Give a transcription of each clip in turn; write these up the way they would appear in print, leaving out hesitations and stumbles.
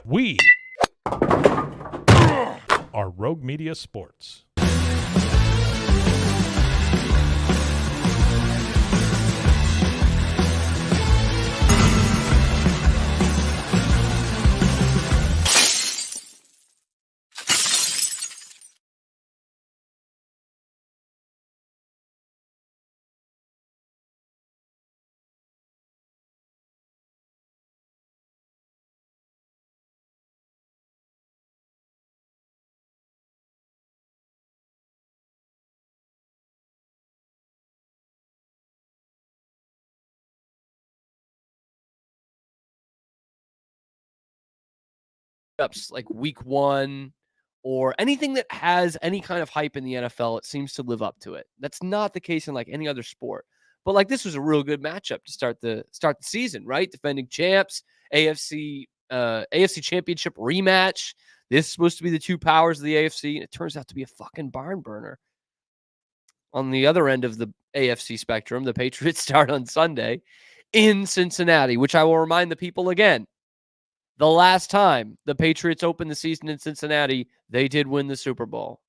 We are Rogue Media Sports. Like week one or anything that has any kind of hype in the NFL, it seems to live up to it. That's not the case in like any other sport. But like this was a real good matchup to start the season, right? Defending champs, AFC Championship rematch. This is supposed to be the two powers of the AFC, and it turns out to be a fucking barn burner. On the other end of the AFC spectrum, the Patriots start on Sunday in Cincinnati, which I will remind the people again. The last time the Patriots opened the season in Cincinnati, they did win the Super Bowl.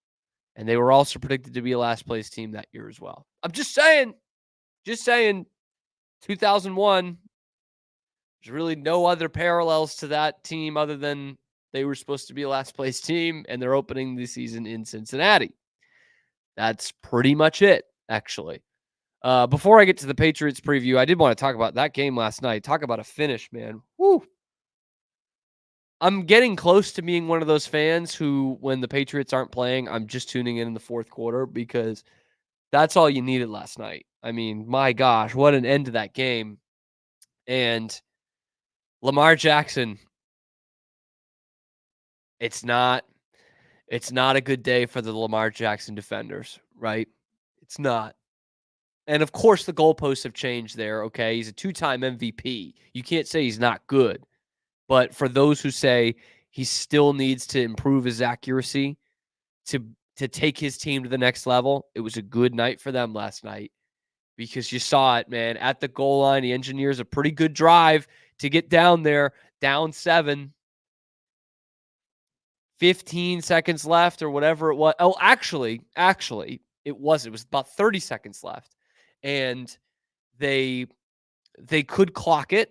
And they were also predicted to be a last place team that year as well. I'm just saying, 2001, there's really no other parallels to that team other than they were supposed to be a last place team and they're opening the season in Cincinnati. That's pretty much it, actually. Before I get to the Patriots preview, I did want to talk about that game last night. Talk about a finish, man. Woo. I'm getting close to being one of those fans who, when the Patriots aren't playing, I'm just tuning in the fourth quarter because that's all you needed last night. I mean, my gosh, what an end to that game. And Lamar Jackson, it's not a good day for the Lamar Jackson defenders, right? It's not. And of course, the goalposts have changed there, okay? He's a two-time MVP. You can't say he's not good. But for those who say he still needs to improve his accuracy to take his team to the next level, it was a good night for them last night because you saw it, man. At the goal line, he engineers a pretty good drive to get down there, down 7, 15 seconds left or whatever it was. Oh, actually, it wasn't. It was about 30 seconds left. And they could clock it.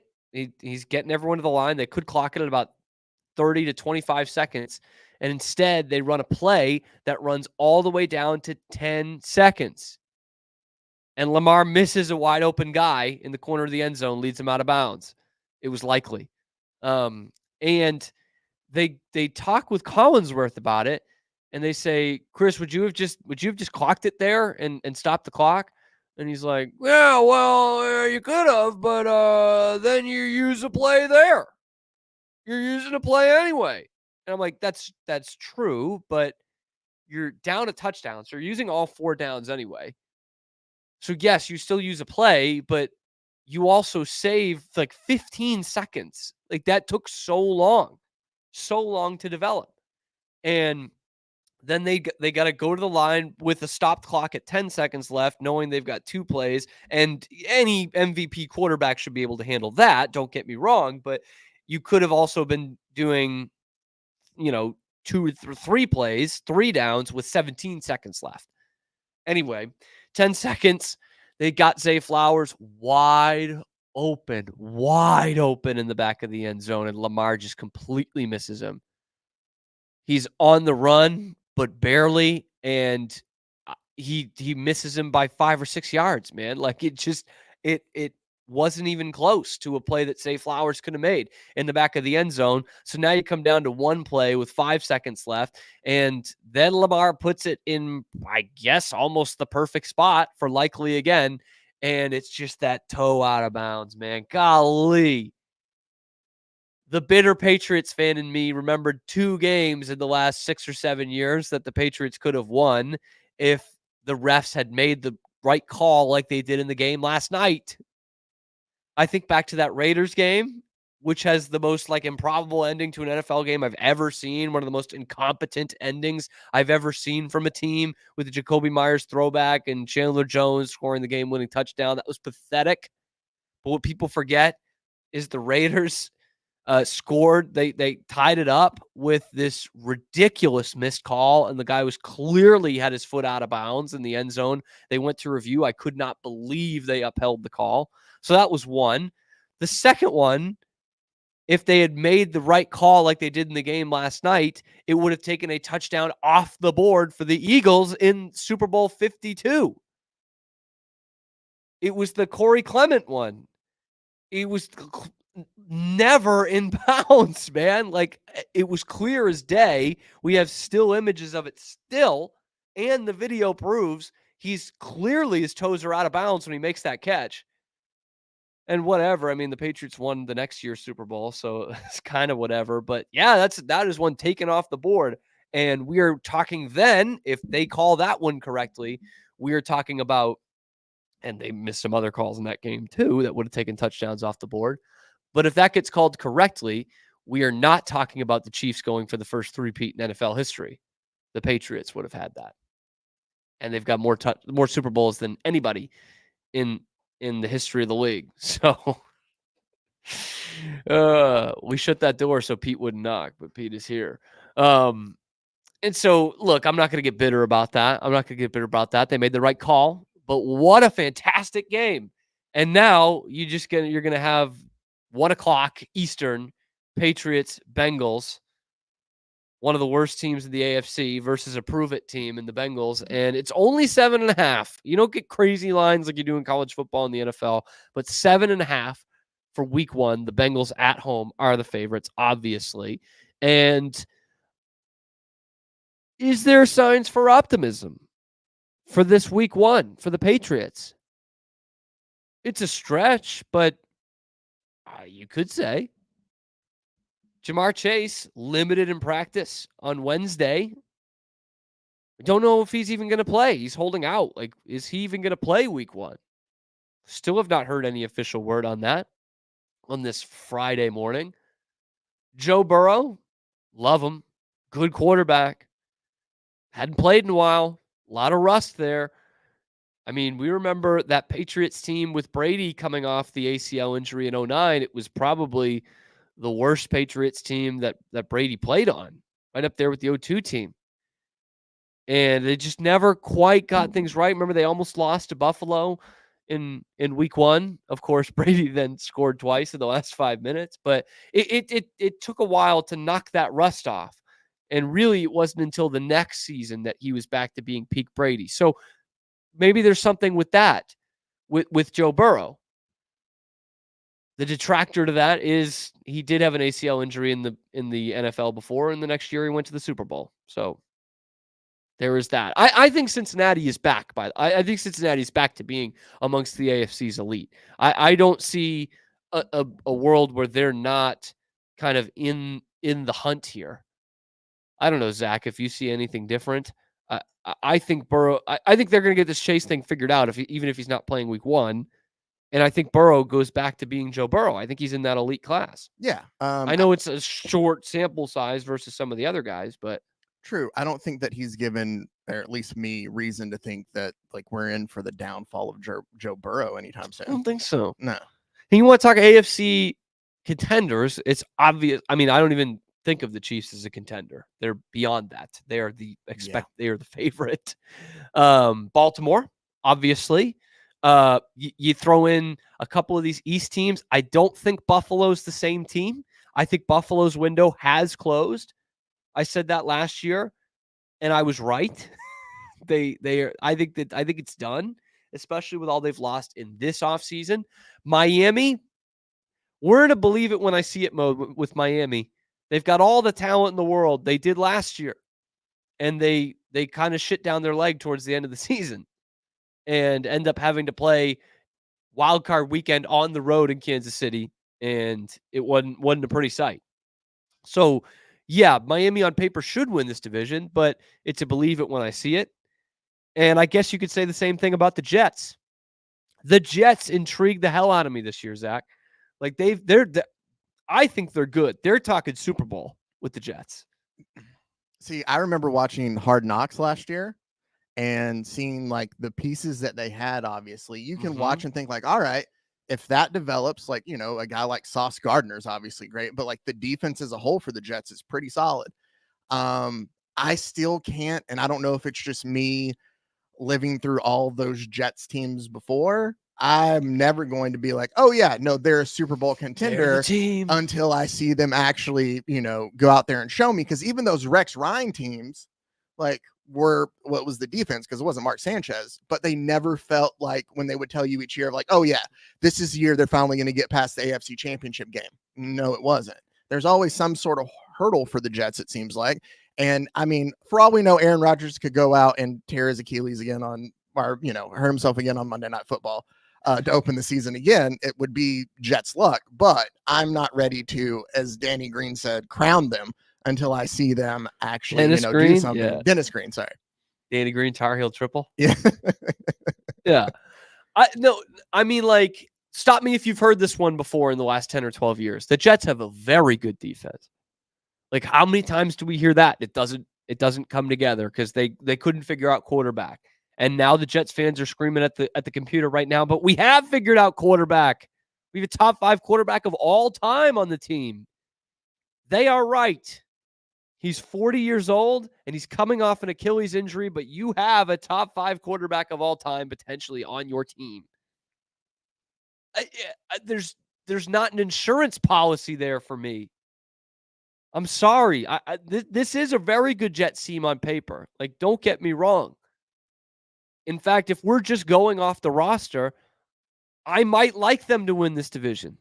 He's getting everyone to the line. They could clock it at about 30 to 25 seconds. And instead, they run a play that runs all the way down to 10 seconds. And Lamar misses a wide open guy in the corner of the end zone, leads him out of bounds. It was likely. And they talk with Collinsworth about it, and they say, Chris, would you have just clocked it there and stopped the clock? And he's like, yeah, well, you could have, but then you use a play there. You're using a play anyway. And I'm like, that's true, but you're down a touchdown. So you're using all 4 downs anyway. So yes, you still use a play, but you also save like 15 seconds. Like that took so long to develop. And then they got to go to the line with a stopped clock at 10 seconds left, knowing they've got 2 plays. And any MVP quarterback should be able to handle that. Don't get me wrong, but you could have also been doing, 2 or 3 plays, 3 downs with 17 seconds left. Anyway, 10 seconds. They got Zay Flowers wide open in the back of the end zone, and Lamar just completely misses him. He's on the run, but barely, and he misses him by 5 or 6 yards, man. Like it wasn't even close to a play that Zay Flowers could have made in the back of the end zone. So now you come down to one play with 5 seconds left, and then Lamar puts it in, I guess, almost the perfect spot for likely again, and it's just that toe out of bounds, man. Golly. The bitter Patriots fan in me remembered 2 games in the last 6 or 7 years that the Patriots could have won if the refs had made the right call like they did in the game last night. I think back to that Raiders game, which has the most like improbable ending to an NFL game I've ever seen. One of the most incompetent endings I've ever seen from a team, with the Jacoby Myers throwback and Chandler Jones scoring the game-winning touchdown. That was pathetic. But what people forget is the Raiders scored. They tied it up with this ridiculous missed call, and the guy was clearly had his foot out of bounds in the end zone. They went to review. I could not believe they upheld the call. So that was one. The second one, if they had made the right call like they did in the game last night, it would have taken a touchdown off the board for the Eagles in Super Bowl 52. It was the Corey Clement one. It was never in bounds, man. Like, it was clear as day. We have still images of it still, and the video proves he's clearly, his toes are out of bounds when he makes that catch. And whatever. I mean, the Patriots won the next year's Super Bowl, so it's kind of whatever. But yeah, that is one taken off the board. And we are talking then, if they call that one correctly, we are talking about, and they missed some other calls in that game too that would have taken touchdowns off the board. But if that gets called correctly, we are not talking about the Chiefs going for the first three-peat in NFL history. The Patriots would have had that. And they've got more Super Bowls than anybody in the history of the league. So we shut that door so Pete wouldn't knock, but Pete is here. And so, look, I'm not going to get bitter about that. They made the right call, but what a fantastic game. And now you're going to have 1:00 Eastern, Patriots, Bengals, one of the worst teams in the AFC versus a prove-it team in the Bengals, and it's only 7.5. You don't get crazy lines like you do in college football in the NFL, but 7.5 for week one. The Bengals at home are the favorites, obviously. And is there signs for optimism for this week one for the Patriots? It's a stretch, but you could say. Ja'Marr Chase, limited in practice on Wednesday. I don't know if he's even going to play. He's holding out. Like, is he even going to play week one? Still have not heard any official word on that on this Friday morning. Joe Burrow, love him. Good quarterback. Hadn't played in a while. A lot of rust there. I mean, we remember that Patriots team with Brady coming off the ACL injury in 2009. It was probably the worst Patriots team that Brady played on, right up there with the 2002 team. And they just never quite got things right. Remember, they almost lost to Buffalo in week one. Of course, Brady then scored twice in the last 5 minutes, but it took a while to knock that rust off. And really, it wasn't until the next season that he was back to being peak Brady. So maybe there's something with that, with Joe Burrow. The detractor to that is he did have an ACL injury in the NFL before, and the next year he went to the Super Bowl. So there is that. I think Cincinnati is back. I think Cincinnati is back to being amongst the AFC's elite. I don't see a world where they're not kind of in the hunt here. I don't know, Zach, if you see anything different. I think Burrow. I think they're going to get this Chase thing figured out even if he's not playing week one. And I think Burrow goes back to being Joe Burrow. I think he's in that elite class. Yeah. I know it's a short sample size versus some of the other guys, but true. I don't think that he's given, or at least me, reason to think that like we're in for the downfall of Joe Burrow anytime soon. I don't think so. No. And you want to talk AFC contenders? It's obvious. I mean, I don't even think of the Chiefs as a contender. They're beyond that. They are the They are the favorite. Baltimore, obviously. You throw in a couple of these East teams. I don't think Buffalo's the same team. I think Buffalo's window has closed. I said that last year, and I was right. they are. I think it's done, especially with all they've lost in this offseason. Miami, we're in a believe it when I see it mode with Miami. They've got all the talent in the world. They did last year, and they kind of shit down their leg towards the end of the season. And end up having to play wild card weekend on the road in Kansas City, and it wasn't a pretty sight. So, yeah, Miami on paper should win this division, but it's a believe it when I see it. And I guess you could say the same thing about the Jets. The Jets intrigued the hell out of me this year, Zach. Like I think they're good. They're talking Super Bowl with the Jets. See, I remember watching Hard Knocks last year. And seeing like the pieces that they had, obviously, you can watch and think like, all right, if that develops, like, a guy like Sauce Gardner is obviously great, but like the defense as a whole for the Jets is pretty solid. I still can't, and I don't know if it's just me living through all those Jets teams before. I'm never going to be like, oh yeah, no, they're a Super Bowl contender team. until I see them actually, go out there and show me. Because even those Rex Ryan teams, like, what was the defense? Because it wasn't Mark Sanchez, but they never felt like when they would tell you each year, like, oh yeah, this is the year they're finally going to get past the AFC Championship game. No, it wasn't. There's always some sort of hurdle for the Jets, it seems like. And I mean, for all we know, Aaron Rodgers could go out and tear his Achilles again hurt himself again on Monday Night Football to open the season again. It would be Jets luck, but I'm not ready to, as Danny Green said, crown them until I see them actually, do something. Yeah. Dennis Green, sorry. Danny Green, Tar Heel triple. Yeah. Yeah. I mean, like, stop me if you've heard this one before in the last 10 or 12 years. The Jets have a very good defense. Like, how many times do we hear that? It doesn't come together because they couldn't figure out quarterback. And now the Jets fans are screaming at the computer right now, but we have figured out quarterback. We have a top 5 quarterback of all time on the team. They are right. He's 40 years old and he's coming off an Achilles injury, but you have a top 5 quarterback of all time potentially on your team. There's not an insurance policy there for me. I'm sorry. This is a very good Jets team on paper. Like, don't get me wrong. In fact, if we're just going off the roster, I might like them to win this division.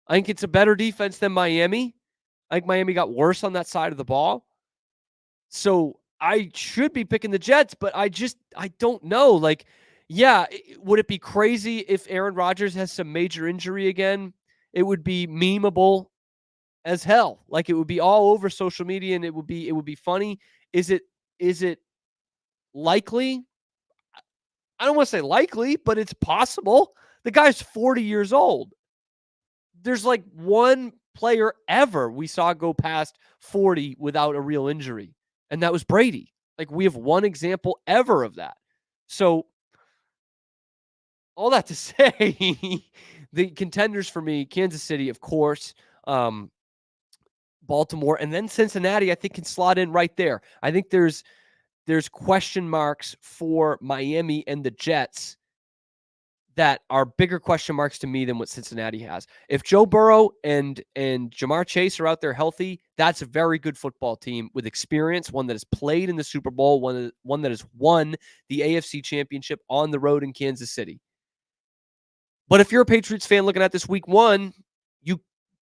I think it's a better defense than Miami. I think Miami got worse on that side of the ball. So I should be picking the Jets, but I don't know. Like, yeah, would it be crazy if Aaron Rodgers has some major injury again? It would be memeable as hell. Like, it would be all over social media and it would be funny. Is it likely? I don't want to say likely, but it's possible. The guy's 40 years old. There's like one player ever we saw go past 40 without a real injury, and that was Brady. Like, we have one example ever of that. So all that to say, the contenders for me, Kansas City, of course, Baltimore, and then Cincinnati, I think, can slot in right there. I think there's question marks for Miami and the Jets that are bigger question marks to me than what Cincinnati has. If Joe Burrow and Jamar Chase are out there healthy, that's a very good football team with experience, one that has played in the Super Bowl, one that has won the AFC Championship on the road in Kansas City. But if you're a Patriots fan looking at this week 1,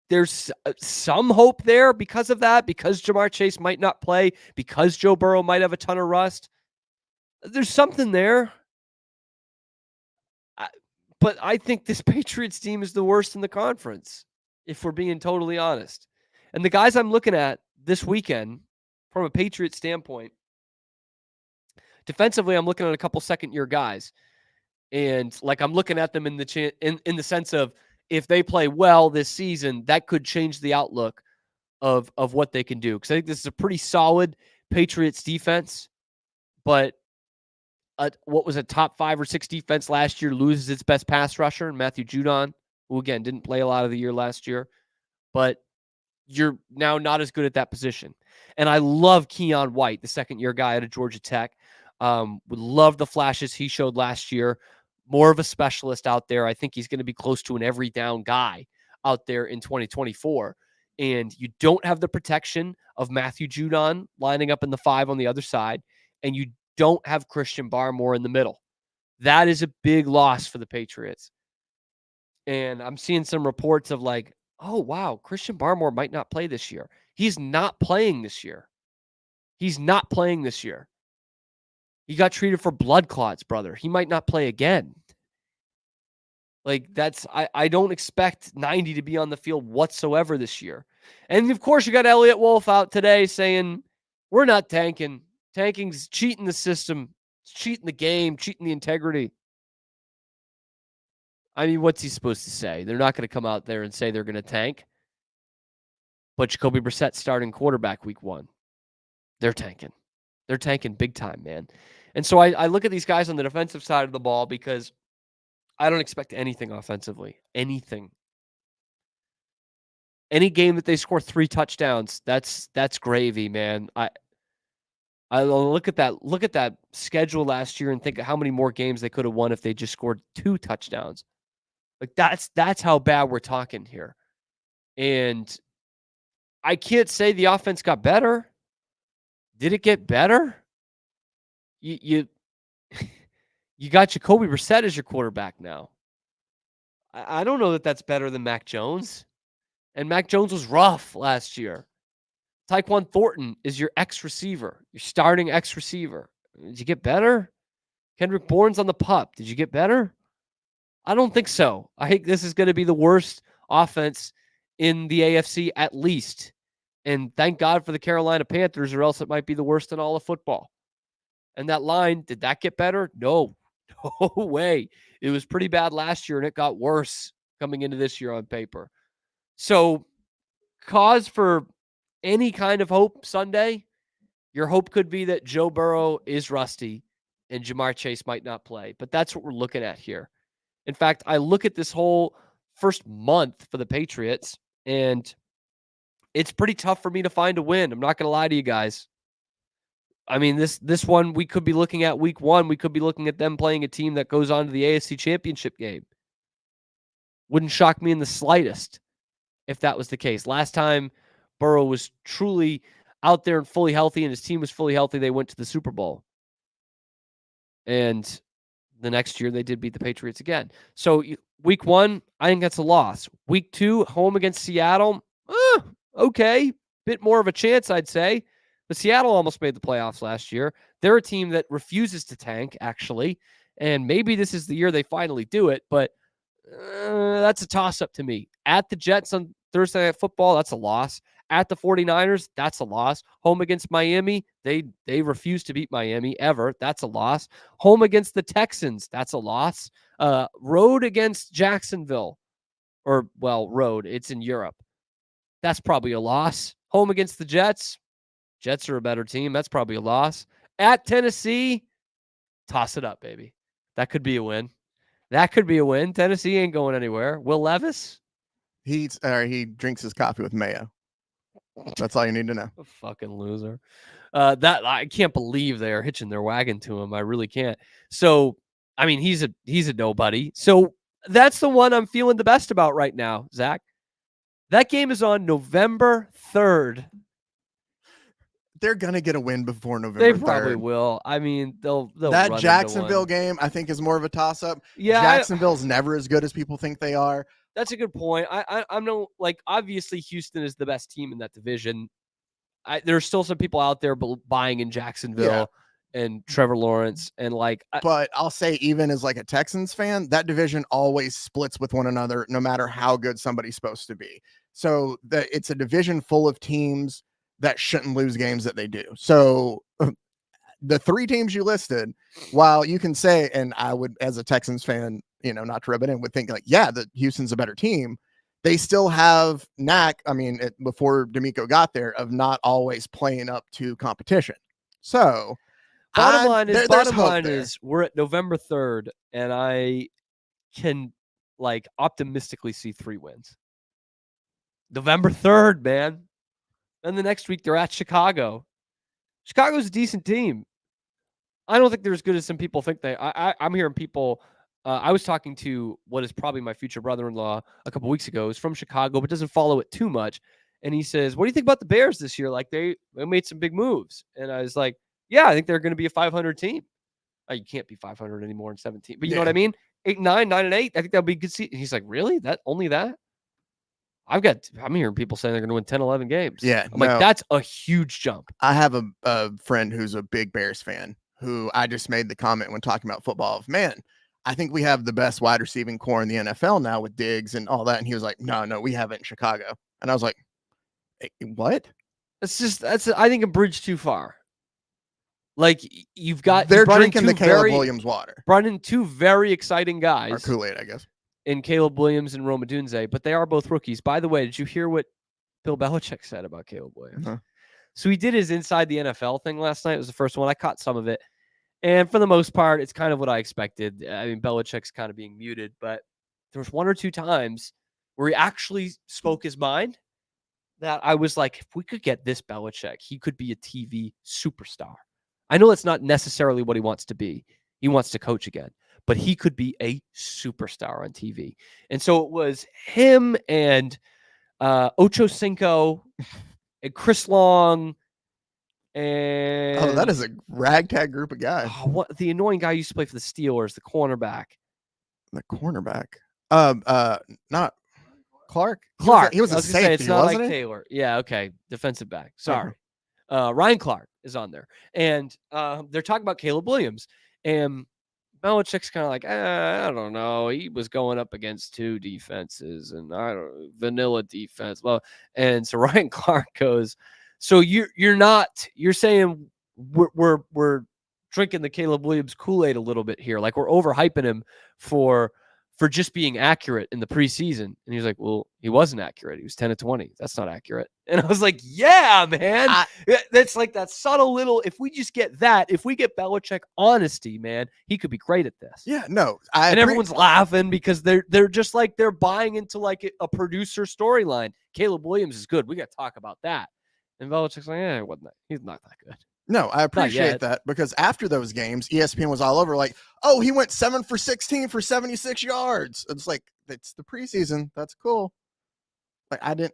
there's some hope there because of that, because Jamar Chase might not play, because Joe Burrow might have a ton of rust. There's something there. But I think this Patriots team is the worst in the conference, if we're being totally honest. And the guys I'm looking at this weekend, from a Patriots standpoint, defensively, I'm looking at a couple second-year guys. And like, I'm looking at them in the sense of, if they play well this season, that could change the outlook of what they can do. Because I think this is a pretty solid Patriots defense, but what was a top 5 or 6 defense last year loses its best pass rusher, Matthew Judon, who again didn't play a lot of the year last year, but you're now not as good at that position. And I love Keon White, the second-year guy out of Georgia Tech. Would love the flashes he showed last year. More of a specialist out there. I think he's going to be close to an every down guy out there in 2024. And you don't have the protection of Matthew Judon lining up in the 5 on the other side, and you don't have Christian Barmore in the middle. That is a big loss for the Patriots. And I'm seeing some reports of like, oh, wow, Christian Barmore might not play this year. He's not playing this year. He's not playing this year. He got treated for blood clots, brother. He might not play again. Like, I don't expect 90 to be on the field whatsoever this year. And of course, you got Elliott Wolf out today saying, we're not tanking. Tanking's cheating the system, cheating the game, cheating the integrity. I mean, what's he supposed to say? They're not going to come out there and say they're going to tank. But Jacoby Brissett starting quarterback week 1. They're tanking. They're tanking big time, man. And so I look at these guys on the defensive side of the ball because I don't expect anything offensively. Anything. Any game that they score 3 touchdowns, that's gravy, man. I look at that schedule last year and think of how many more games they could have won if they just scored 2 touchdowns. Like that's how bad we're talking here. And I can't say the offense got better. Did it get better? You got Jacoby Brissett as your quarterback now. I don't know that that's better than Mac Jones. And Mac Jones was rough last year. Tyquan Thornton is your ex-receiver, your starting ex-receiver. Did you get better? Kendrick Bourne's on the pup. Did you get better? I don't think so. I think this is going to be the worst offense in the AFC at least. And thank God for the Carolina Panthers, or else it might be the worst in all of football. And that line, did that get better? No. No way. It was pretty bad last year, and it got worse coming into this year on paper. So, cause for any kind of hope Sunday, your hope could be that Joe Burrow is rusty and Jamar Chase might not play. But that's what we're looking at here. In fact, I look at this whole first month for the Patriots, and it's pretty tough for me to find a win. I'm not going to lie to you guys. I mean, this one, we could be looking at week 1. We could be looking at them playing a team that goes on to the AFC Championship game. Wouldn't shock me in the slightest if that was the case. Last time Burrow was truly out there and fully healthy and his team was fully healthy, they went to the Super Bowl. And the next year they did beat the Patriots again. So week 1, I think that's a loss. Week 2, home against Seattle, okay. Bit more of a chance, I'd say. But Seattle almost made the playoffs last year. They're a team that refuses to tank, actually. And maybe this is the year they finally do it, but that's a toss-up to me. At the Jets on Thursday Night Football, that's a loss. At the 49ers, that's a loss. Home against Miami, they refuse to beat Miami ever. That's a loss. Home against the Texans, that's a loss. Road against Jacksonville, road, it's in Europe. That's probably a loss. Home against the Jets, Jets are a better team. That's probably a loss. At Tennessee, toss it up, baby. That could be a win. That could be a win. Tennessee ain't going anywhere. Will Levis? He drinks his coffee with mayo. That's all you need to know. A fucking loser. That I can't believe they're hitching their wagon to him. I really can't. So, I mean, he's a nobody. So that's the one I'm feeling the best about right now, Zach. That game is on November 3rd. They're gonna get a win before November. They probably 3rd. will. I mean, they'll that Jacksonville game, I think, is more of a toss-up. Yeah, Jacksonville's never as good as people think they are. That's a good point. I'm no obviously Houston is the best team in that division. There's still some people out there buying in Jacksonville and Trevor Lawrence and but I'll say, even as like a Texans fan, that division always splits with one another, no matter how good somebody's supposed to be. So it's a division full of teams that shouldn't lose games that they do. So the 3 teams you listed, while you can say, and I would, as a Texans fan, not to rub it in, would think the Houston's a better team. They still have knack. I mean, before D'Amico got there, of not always playing up to competition. So bottom line is we're at November 3rd, and I can optimistically see 3 wins. November 3rd, man. Then the next week they're at Chicago. Chicago's a decent team. I don't think they're as good as some people think they. I'm hearing people. I was talking to what is probably my future brother-in-law a couple weeks ago. He's from Chicago, but doesn't follow it too much. And he says, "What do you think about the Bears this year? They made some big moves." And I was like, "Yeah, I think they're going to be a 500 team. You can't be 500 anymore in 17, but you know what I mean? 8-9, 9-8. I think that'll be a good season." He's like, "Really? Only that?" I'm hearing people saying they're going to win 10, 11 games. Yeah. I'm like, that's a huge jump. I have a friend who's a big Bears fan who I just made the comment when talking about football of, man, I think we have the best wide receiving core in the NFL now with Diggs and all that. And he was like, no, we have it in Chicago. And I was like, what? That's I think a bridge too far. They're drinking the Caleb Williams water. Brought in 2 very exciting guys. Or Kool-Aid, I guess. In Caleb Williams and Rome Odunze, but they are both rookies. By the way, did you hear what Bill Belichick said about Caleb Williams? Uh-huh. So he did his Inside the NFL thing last night. It was the first one. I caught some of it. And for the most part, it's kind of what I expected. I mean, Belichick's kind of being muted, but there was 1 or 2 times where he actually spoke his mind that I was like, if we could get this Belichick, he could be a TV superstar. I know that's not necessarily what he wants to be. He wants to coach again, but he could be a superstar on TV. And so it was him and Ocho Cinco and Chris Long. And that is a ragtag group of guys. What the annoying guy used to play for the Steelers, the cornerback. The cornerback. Not Clark. Clark. He was I a gonna say, safety, it's not wasn't like he? Taylor. Yeah, okay. Defensive back. Sorry. Ryan Clark is on there. And they're talking about Caleb Williams. And Belichick's kind of like, I don't know. He was going up against 2 defenses and vanilla defense. Well, and so Ryan Clark goes, so you're saying we're drinking the Caleb Williams Kool-Aid a little bit here. Like we're overhyping him for just being accurate in the preseason. And he's like, well, he wasn't accurate. He was 10 of 20. That's not accurate. And I was like, yeah, man. That's like that subtle little, if we just get that, if we get Belichick honesty, man, he could be great at this. Yeah, no. And everyone's laughing because they're just like, they're buying into like a producer storyline. Caleb Williams is good. We got to talk about that. And Belichick's like, he's not that good. No, I appreciate that because after those games, ESPN was all over like, oh, he went 7 for 16 for 76 yards. It's like, it's the preseason. That's cool. Like I don't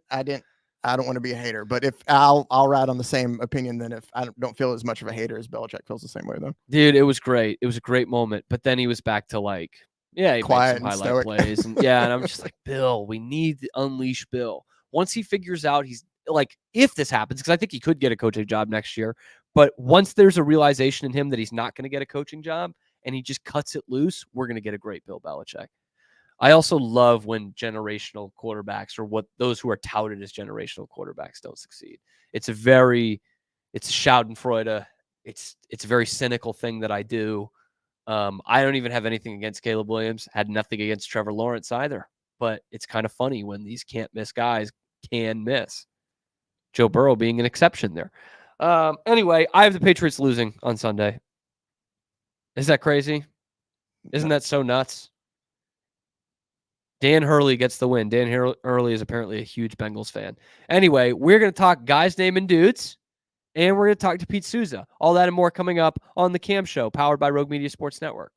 want to be a hater, but if I'll ride on the same opinion than if I don't feel as much of a hater as Belichick feels the same way though. Dude, it was great. It was a great moment, but then he was back to like, he quiet made some and highlight plays. And and I'm just like, Bill, we need to unleash Bill. Once he figures out he's like, if this happens, because I think he could get a coaching job next year, but once there's a realization in him that he's not going to get a coaching job and he just cuts it loose, we're going to get a great Bill Belichick. I also love when generational quarterbacks or those who are touted as generational quarterbacks don't succeed. It's a Schadenfreude. It's a very cynical thing that I do. I don't even have anything against Caleb Williams. Had nothing against Trevor Lawrence either. But it's kind of funny when these can't miss guys can miss. Joe Burrow being an exception there. Anyway, I have the Patriots losing on Sunday. Is that crazy? Isn't that so nuts? Dan Hurley gets the win. Dan Hurley is apparently a huge Bengals fan. Anyway, we're going to talk guys naming dudes, and we're going to talk to Pete Souza. All that and more coming up on The Cam Show, powered by Rogue Media Sports Network.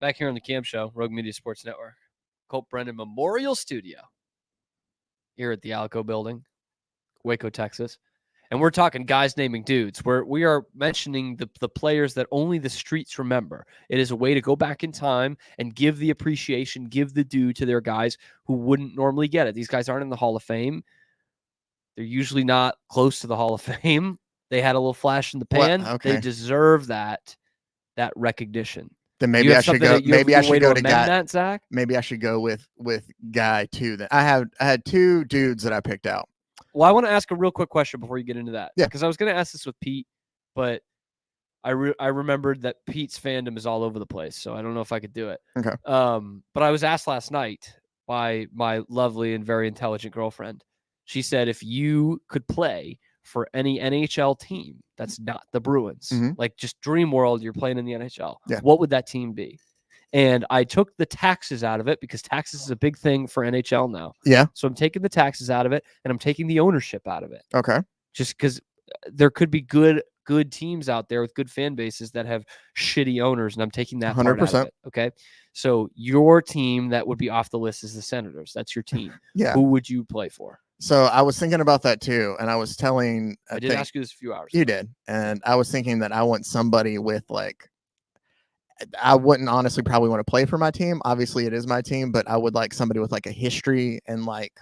Back here on the Cam Show, Rogue Media Sports Network, Colt Brennan Memorial Studio here at the Alco Building, Waco, Texas. And we're talking guys naming dudes. We are mentioning the players that only the streets remember. It is a way to go back in time and give the appreciation, give the due to their guys who wouldn't normally get it. These guys aren't in the Hall of Fame. They're usually not close to the Hall of Fame. They had a little flash in the pan. Well, okay. They deserve that recognition. Then maybe I should go. Maybe I should go to Guy. That, Zach? Maybe I should go with Guy too. Then I had two dudes that I picked out. Well, I want to ask a real quick question before you get into that. Yeah. Because I was going to ask this with Pete, but I remembered that Pete's fandom is all over the place, so I don't know if I could do it. Okay. But I was asked last night by my lovely and very intelligent girlfriend. She said, if you could play for any NHL team that's not the Bruins, like just dream world, you're playing in the NHL, what would that team be? And I took the taxes out of it because taxes is a big thing for NHL now. Yeah. So I'm taking the taxes out of it and I'm taking the ownership out of it. Okay. Just because there could be good teams out there with good fan bases that have shitty owners, and I'm taking that 100%. Part out of it. Okay. So your team that would be off the list is the Senators. That's your team. Yeah. Who would you play for? So I was thinking about that too, and I was telling. I did ask you this a few hours ago. You ago. did, and I was thinking that I want somebody with like. I wouldn't honestly probably want to play for my team. Obviously, it is my team, but I would like somebody with like a history and like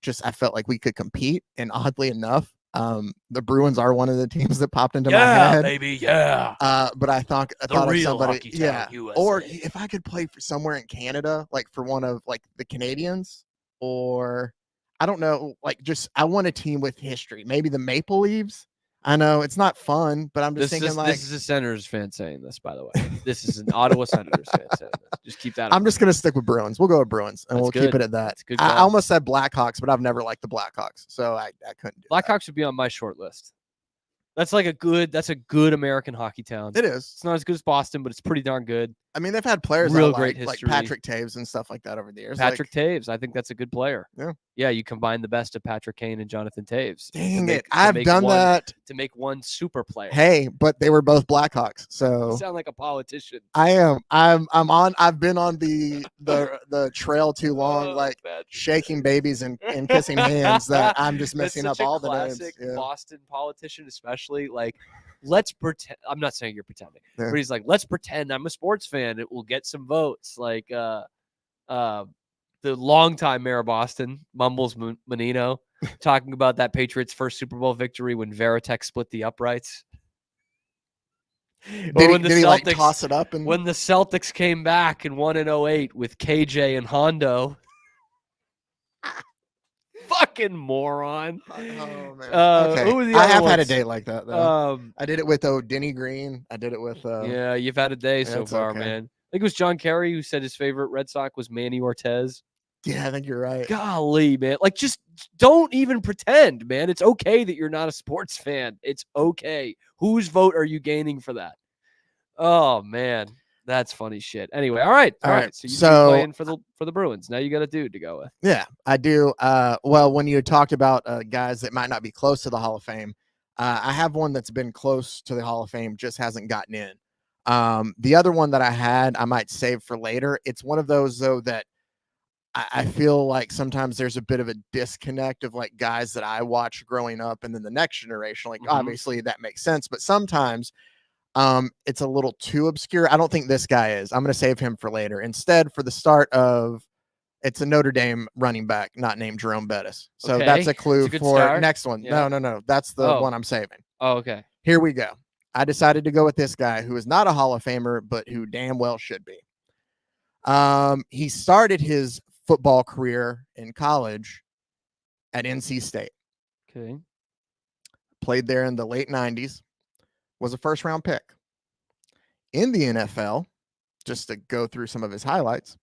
just I felt like we could compete. And oddly enough, the Bruins are one of the teams that popped into my head. Baby, yeah. But I thought of somebody, USA. Or if I could play for somewhere in Canada, like for one of like the Canadians, or I don't know, like just I want a team with history. Maybe the Maple Leafs. I know it's not fun, but I'm just thinking like this is a Senators fan saying this, by the way. This is an Ottawa Senators fan saying this. Just keep that. I'm just gonna stick with Bruins. We'll go with Bruins, and we'll keep it at that. That's good. I almost said Blackhawks, but I've never liked the Blackhawks, so I couldn't do Blackhawks would be on my short list. That's a good American hockey town. It is. It's not as good as Boston, but it's pretty darn good. I mean, they've had players real great history, like Patrick Taves and stuff like that over the years. Patrick Taves, I think that's a good player. Yeah. You combine the best of Patrick Kane and Jonathan Taves. Dang it, I've done that to make one super player. Hey, but they were both Blackhawks, so you sound like a politician. I am. I've been on the trail too long, like shaking babies and kissing hands. That I'm just messing up all the names. Classic Boston politician, especially like. Let's pretend. I'm not saying you're pretending, but he's like, let's pretend I'm a sports fan. It will get some votes. Like the longtime mayor of Boston, Mumbles Menino, talking about that Patriots' first Super Bowl victory when Veritek split the uprights. Did he like toss it up? And when the Celtics came back and won in 2008 with KJ and Hondo. Fucking moron. Oh man. Okay. Who were the I other have ones? had a day like that though. I did it with Denny Green. I did it with yeah, you've had a day so far, man. I think it was John Kerry who said his favorite Red Sox was Manny Ortiz. Yeah, I think you're right. Golly, man. Like just don't even pretend, man. It's okay that you're not a sports fan. It's okay. Whose vote are you gaining for that? Oh man. That's funny shit. Anyway, all right. So you're playing for the Bruins. Now you got a dude to go with. Yeah, I do. Well, when you talked about guys that might not be close to the Hall of Fame, I have one that's been close to the Hall of Fame, just hasn't gotten in. The other one that I had, I might save for later. It's one of those though that I feel like sometimes there's a bit of a disconnect of like guys that I watched growing up, and then the next generation. Like obviously that makes sense, but sometimes. It's a little too obscure. I don't think this guy is. I'm going to save him for later. Instead, for the start of, it's a Notre Dame running back, not named Jerome Bettis. So that's a clue for start. Next one. Yeah. No. That's the one I'm saving. Oh, okay. Here we go. I decided to go with this guy who is not a Hall of Famer, but who damn well should be. He started his football career in college at NC State. Okay. Played there in the late 90s. Was a first-round pick. In the NFL, just to go through some of his highlights,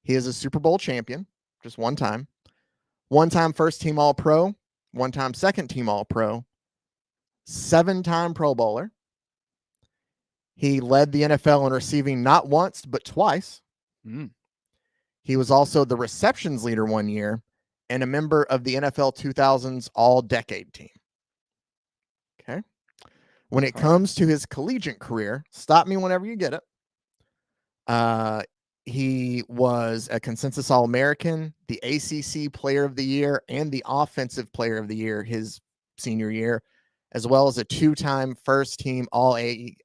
he is a Super Bowl champion, just one time. One-time first-team All-Pro, one-time second-team All-Pro, 7-time Pro Bowler. He led the NFL in receiving not once, but twice. He was also the receptions leader one year and a member of the NFL 2000s All-Decade team. Okay. When it comes to his collegiate career, stop me whenever you get it. He was a consensus All-American, the ACC Player of the Year, and the Offensive Player of the Year his senior year, as well as a 2-time first-team All-ACC,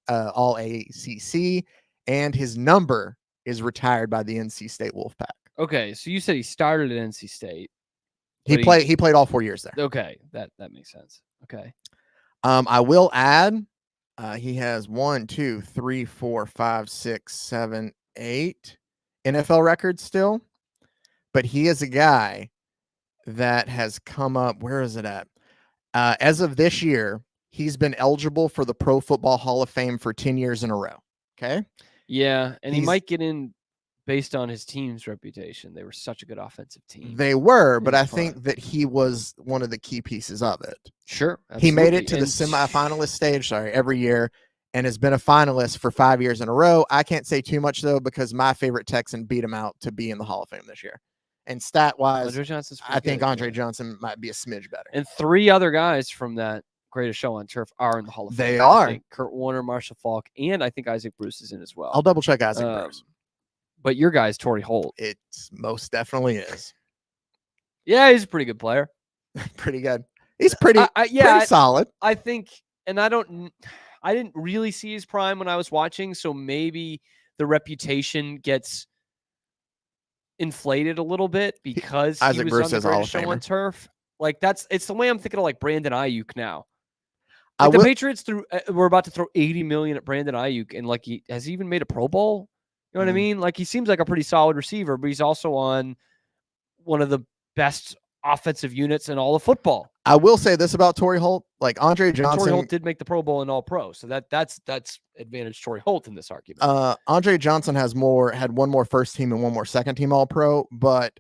and his number is retired by the NC State Wolfpack. Okay, so you said he started at NC State. He played all 4 years there. Okay, that makes sense. Okay. I will add, he has 1, 2, 3, 4, 5, 6, 7, 8 NFL records still, but he is a guy that has come up. Where is it at? As of this year, he's been eligible for the Pro Football Hall of Fame for 10 years in a row. Okay. Yeah, and he He's- might get in based on his team's reputation. They were such a good offensive team. They were, but He's I think fine. that he was one of the key pieces of it. Sure. He made it absolutely. to the And semifinalist stage, every year, and has been a finalist for 5 years in a row. I can't say too much, though, because my favorite Texan beat him out to be in the Hall of Fame this year. And stat-wise, Andre Johnson's I think pretty good, Andre yeah. Johnson might be a smidge better. And 3 other guys from that Greatest Show on Turf are in the Hall of Fame. They I are. think Kurt Warner, Marshall Falk, and I think Isaac Bruce is in as well. I'll double-check Isaac Um, Bruce. But your guy's Torrey Holt. It most definitely is. Yeah, he's a pretty good player. Pretty good. He's pretty Yeah, solid. I think, and I didn't really see his prime when I was watching, so maybe the reputation gets inflated a little bit because he Isaac was Bruce on the is a Hall Greatest of Show on Famer. Turf. Like it's the way I'm thinking of like Brandon Ayuk now. I Like the will- Patriots were about to throw $80 million at Brandon Ayuk, and like has he even made a Pro Bowl? You know what I Mhm. mean? Like he seems like a pretty solid receiver, but he's also on one of the best offensive units in all of football. I will say this about Torrey Holt. Like Andre And Torrey Johnson, Holt did make the Pro Bowl and All Pro, so that's advantage Torrey Holt in this argument. Andre Johnson had one more first team and one more second team All Pro, but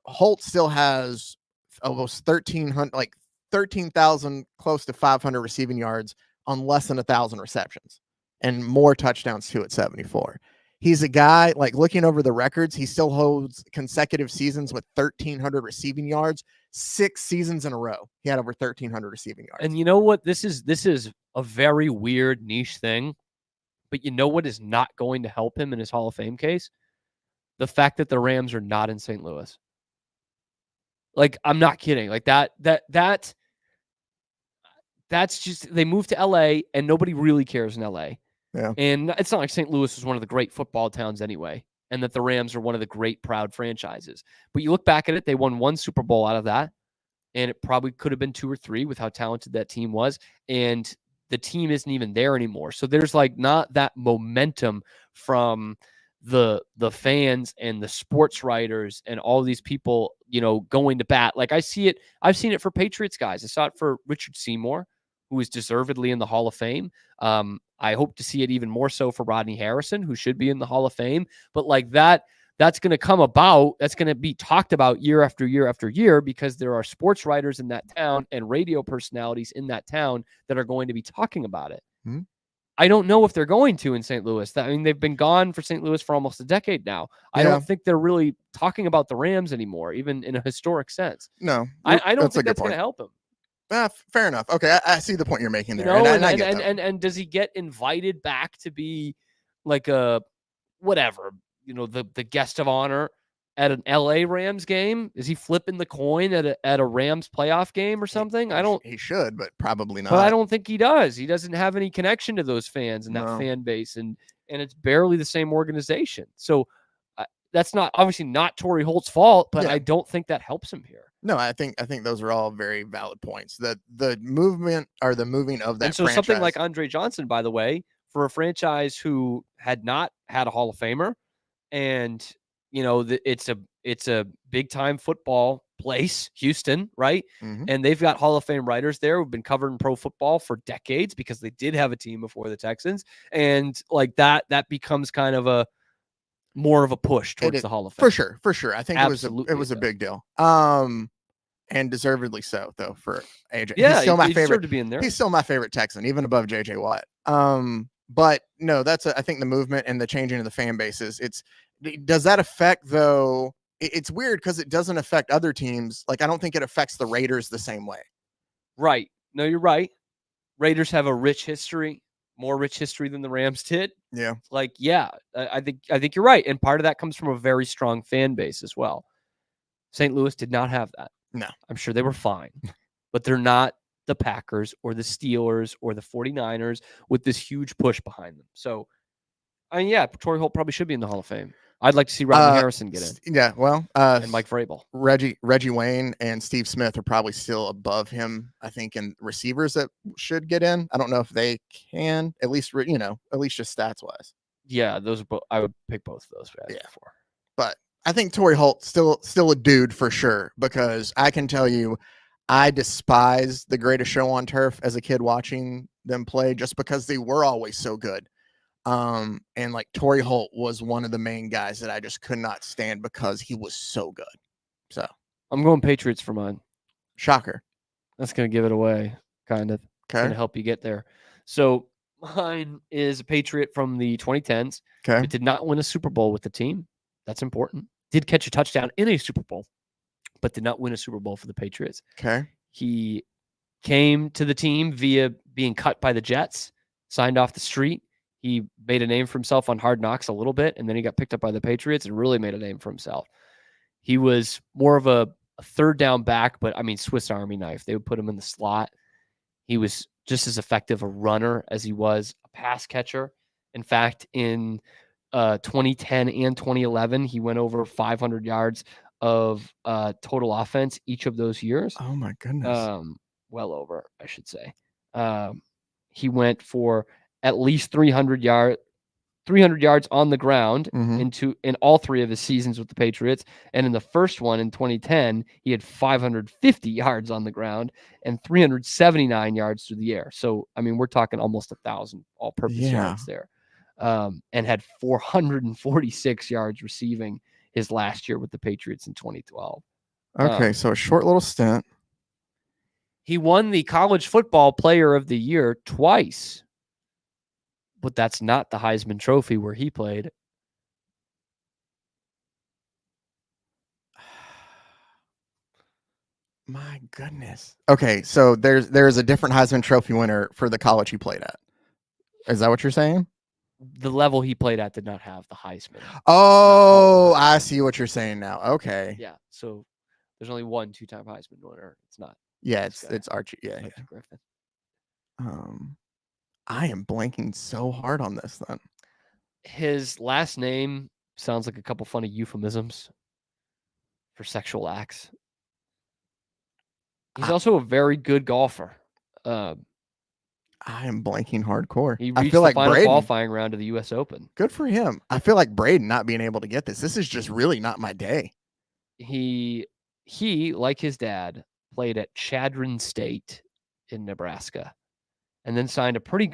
Holt still has almost 1,300, like 13,000, close to 500 receiving yards on less than 1,000 receptions, and more touchdowns too at 74. He's a guy, like looking over the records, he still holds consecutive seasons with 1,300 receiving yards. 6 seasons in a row, he had over 1,300 receiving yards. And you know what? This is a very weird niche thing, but you know what is not going to help him in his Hall of Fame case? The fact that the Rams are not in St. Louis. Like, I'm not kidding. Like that's just, they moved to LA and nobody really cares in LA. Yeah. And it's not like St. Louis was one of the great football towns anyway, and that the Rams are one of the great proud franchises. But you look back at it, they won 1 Super Bowl out of that, and it probably could have been 2 or 3 with how talented that team was. And the team isn't even there anymore. So there's like not that momentum from the fans and the sports writers and all these people, going to bat. Like I've seen it for Patriots guys. I saw it for Richard Seymour, who is deservedly in the Hall of Fame. I hope to see it even more so for Rodney Harrison, who should be in the Hall of Fame. But like that's going to come about. That's going to be talked about year after year after year because there are sports writers in that town and radio personalities in that town that are going to be talking about it. Hmm. I don't know if they're going to in St. Louis. I mean, they've been gone for St. Louis for almost a decade now. I Yeah. don't think they're really talking about the Rams anymore, even in a historic sense. No, I don't that's a think good that's going point. to help him. Fair enough. Okay, I see the point you're making You there. know, and I get that. and does he get invited back to be like a whatever, the guest of honor at an LA Rams game? Is he flipping the coin at a Rams playoff game or something? He should, but probably not. But I don't think he does. He doesn't have any connection to those fans and that No. fan base, and it's barely the same organization. So that's not obviously not Torrey Holt's fault, but Yeah. I don't think that helps him here. No, I think those are all very valid points. The movement or the moving of that And so franchise. something like Andre Johnson, by the way, for a franchise who had not had a Hall of Famer, and it's a big time football place, Houston, right? Mhm. And they've got Hall of Fame writers there who've been covering pro football for decades because they did have a team before the Texans, and like that becomes kind of more of a push towards is, the Hall of Fame. for sure. I think Absolutely it was a it big deal. And deservedly so, though, for AJ. Yeah, he's still my he favorite. deserved to be in there. He's still my favorite Texan, even above JJ Watt. But no, I think the movement and the changing of the fan bases. Does that affect though? It's weird because it doesn't affect other teams. Like I don't think it affects the Raiders the same way. Right. No, you're right. Raiders have a rich history. more rich history than the Rams did. Yeah. Like, yeah, I think you're right. And part of that comes from a very strong fan base as well. St. Louis did not have that. No. I'm sure they were fine, but they're not the Packers or the Steelers or the 49ers with this huge push behind them. So, I mean, yeah, Torrey Holt probably should be in the Hall of Fame. I'd like to see Rodney Harrison get in. Yeah, well, And Mike Vrabel. Reggie Wayne and Steve Smith are probably still above him, I think, in receivers that should get in. I don't know if they can, at least just stats wise. Yeah, those are I would pick both of those guys before. But I think Torrey Holt still a dude for sure, because I can tell you I despised the Greatest Show on Turf as a kid watching them play, just because they were always so good. And like Torrey Holt was one of the main guys that I just could not stand because he was so good. So I'm going Patriots for mine. Shocker. That's going to give it away, kind of. Okay. Going to help you get there. So mine is a Patriot from the 2010s. Okay. It did not win a Super Bowl with the team. That's important. Did catch a touchdown in a Super Bowl, but did not win a Super Bowl for the Patriots. Okay. He came to the team via being cut by the Jets, signed off the street. He made a name for himself on Hard Knocks a little bit, and then he got picked up by the Patriots and really made a name for himself. He was more of a third down back, but I mean, Swiss Army knife. They would put him in the slot. He was just as effective a runner as he was a pass catcher. In fact, in 2010 and 2011, he went over 500 yards of total offense each of those years. Oh my goodness. Well over, I should say. He went for at least 300 yards on the ground in all three of his seasons with the Patriots. And in the first one in 2010, he had 550 yards on the ground and 379 yards through the air. So, I mean, we're talking almost 1,000 all-purpose yards there. And had 446 yards receiving his last year with the Patriots in 2012. Okay, so a short little stint. He won the College Football Player of the Year twice. But that's not the Heisman Trophy where he played. My goodness. Okay, so there's a different Heisman Trophy winner for the college he played at. Is that what you're saying? The level he played at did not have the Heisman. Oh, I see what you're saying now. Okay. Yeah, so there's only one two-time Heisman winner. It's not. Yeah, it's Archie. Yeah, Archie Griffin. I am blanking so hard on this then. His last name sounds like a couple funny euphemisms for sexual acts. He's also a very good golfer. I am blanking hardcore. He I reached feel the like final Braden, qualifying round of the U.S. Open. Good for him. I feel like Braden not being able to get this. This is just really not my day. He, like his dad, played at Chadron State in Nebraska, and then signed a pretty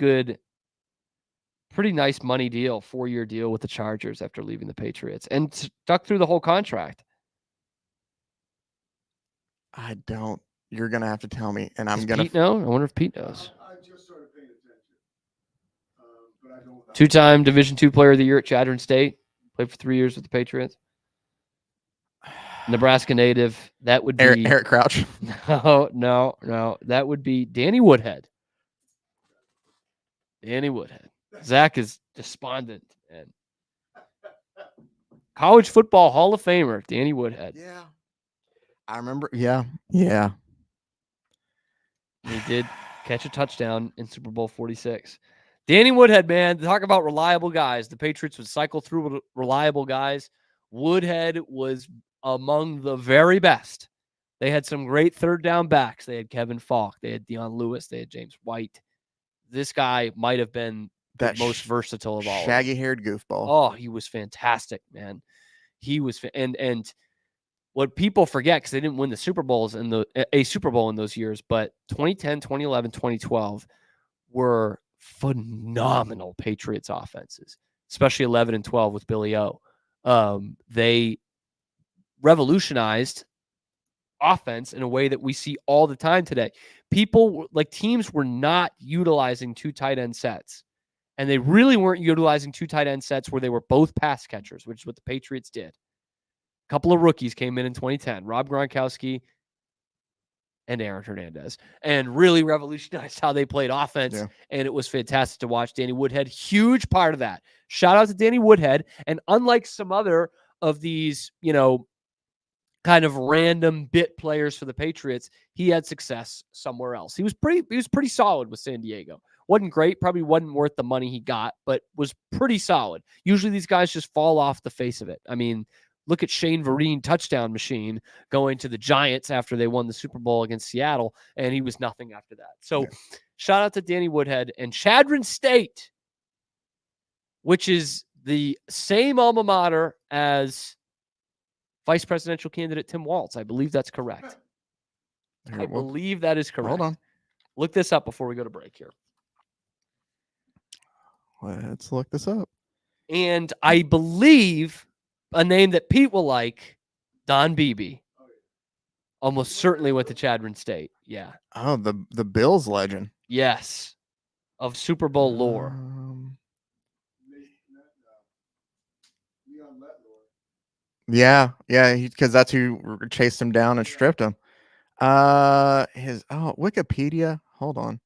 nice money deal, 4-year deal with the Chargers after leaving the Patriots, and stuck through the whole contract. I don't. You're gonna have to tell me, and I'm Does gonna. Pete know? I wonder if Pete knows. I just started paying attention, but I don't. 2-time Division II Player of the Year at Chadron State. Played for 3 years with the Patriots. Nebraska native. That would be Eric Crouch. No. That would be Danny Woodhead. Danny Woodhead. Zach is despondent, man. College football Hall of Famer, Danny Woodhead. Yeah. I remember. Yeah. Yeah. He did catch a touchdown in Super Bowl 46. Danny Woodhead, man, talk about reliable guys. The Patriots would cycle through reliable guys. Woodhead was among the very best. They had some great third down backs. They had Kevin Falk. They had Dion Lewis. They had James White. This guy might have been the most versatile of all. Shaggy-haired goofball. Oh, he was fantastic, man. He was and what people forget, because they didn't win the Super Bowls a Super Bowl in those years, but 2010, 2011, 2012 were phenomenal Patriots offenses, especially 11 and 12 with Billy O. They revolutionized offense in a way that we see all the time today. Teams were not utilizing 2 tight end sets, and they really weren't utilizing 2 tight end sets where they were both pass catchers, which is what the Patriots did. A couple of rookies came in 2010. Rob Gronkowski and Aaron Hernandez, and really revolutionized how they played offense. Yeah. And it was fantastic to watch. Danny Woodhead, huge part of that. Shout out to Danny Woodhead. And unlike some other of these, kind of random bit players for the Patriots, he had success somewhere else. He was pretty solid with San Diego. Wasn't great, probably wasn't worth the money he got, but was pretty solid. Usually these guys just fall off the face of it. I mean, look at Shane Vereen, touchdown machine, going to the Giants after they won the Super Bowl against Seattle, and he was nothing after that. So shout out to Danny Woodhead and Chadron State, which is the same alma mater as vice presidential candidate Tim Walz. I believe that's correct. I believe that is correct. Hold on. Look this up before we go to break here. Let's look this up. And I believe a name that Pete will like, Don Beebe. Almost certainly went to Chadron State. Yeah. Oh, the Bills legend. Yes. Of Super Bowl lore. Yeah, because that's who chased him down and stripped him. Wikipedia. Hold on.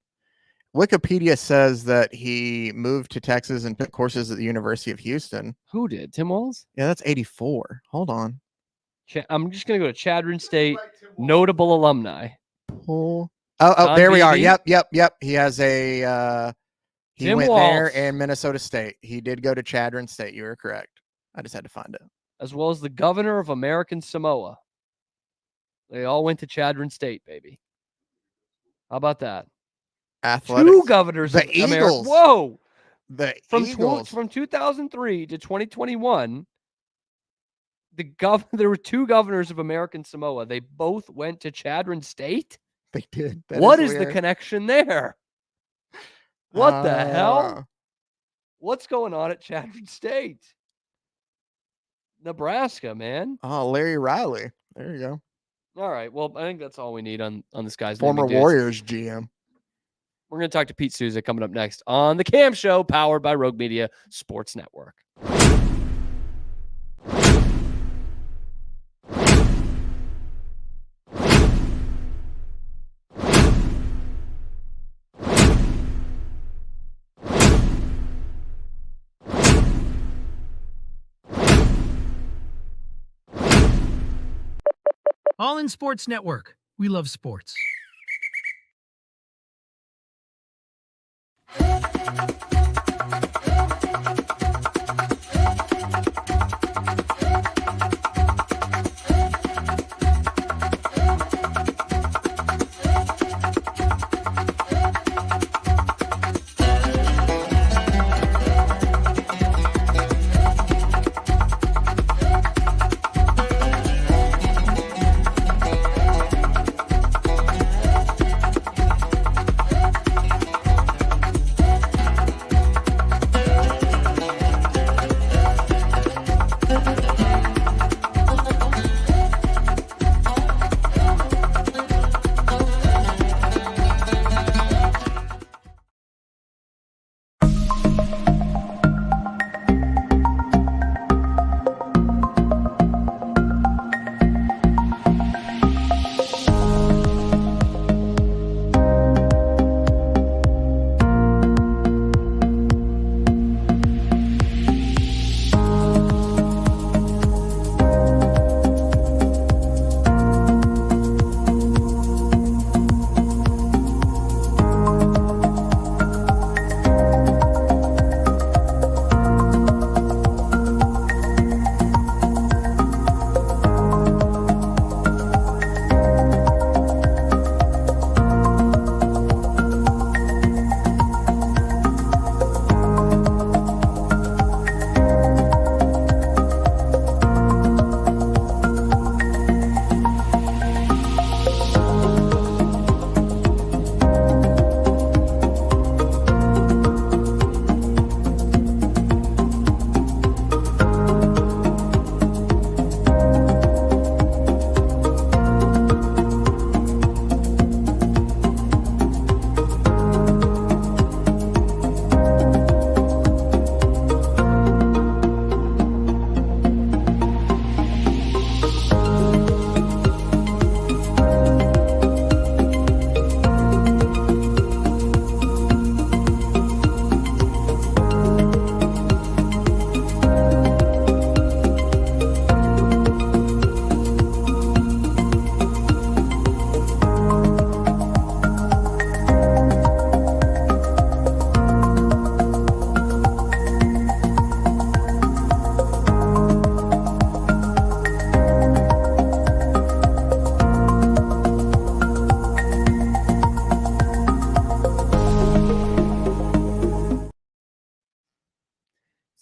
Wikipedia says that he moved to Texas and took courses at the University of Houston. Who did? Tim Walz? Yeah, that's 84. Hold on. I'm just going to go to Chadron State, notable alumni. Oh, Don there we are. Beebe. Yep. He has he Tim went Walz. there in Minnesota State. He did go to Chadron State. You were correct. I just had to find it. As well as the governor of American Samoa. They all went to Chadron State, baby. How about that? Athletics. Two governors The of America. Eagles. Whoa. The From Eagles. from 2003 to 2021, there were two governors of American Samoa. They both went to Chadron State. They did. What is the weird. connection there? What the hell? Uh, What's going on at Chadron State? Nebraska, man. Oh, Larry Riley. There you go. All right. Well, I think that's all we need on this guy's Former naming dudes. Warriors GM. We're going to talk to Pete Souza coming up next on The Cam Show, powered by Rogue Media Sports Network. All in Sports Network. We love sports.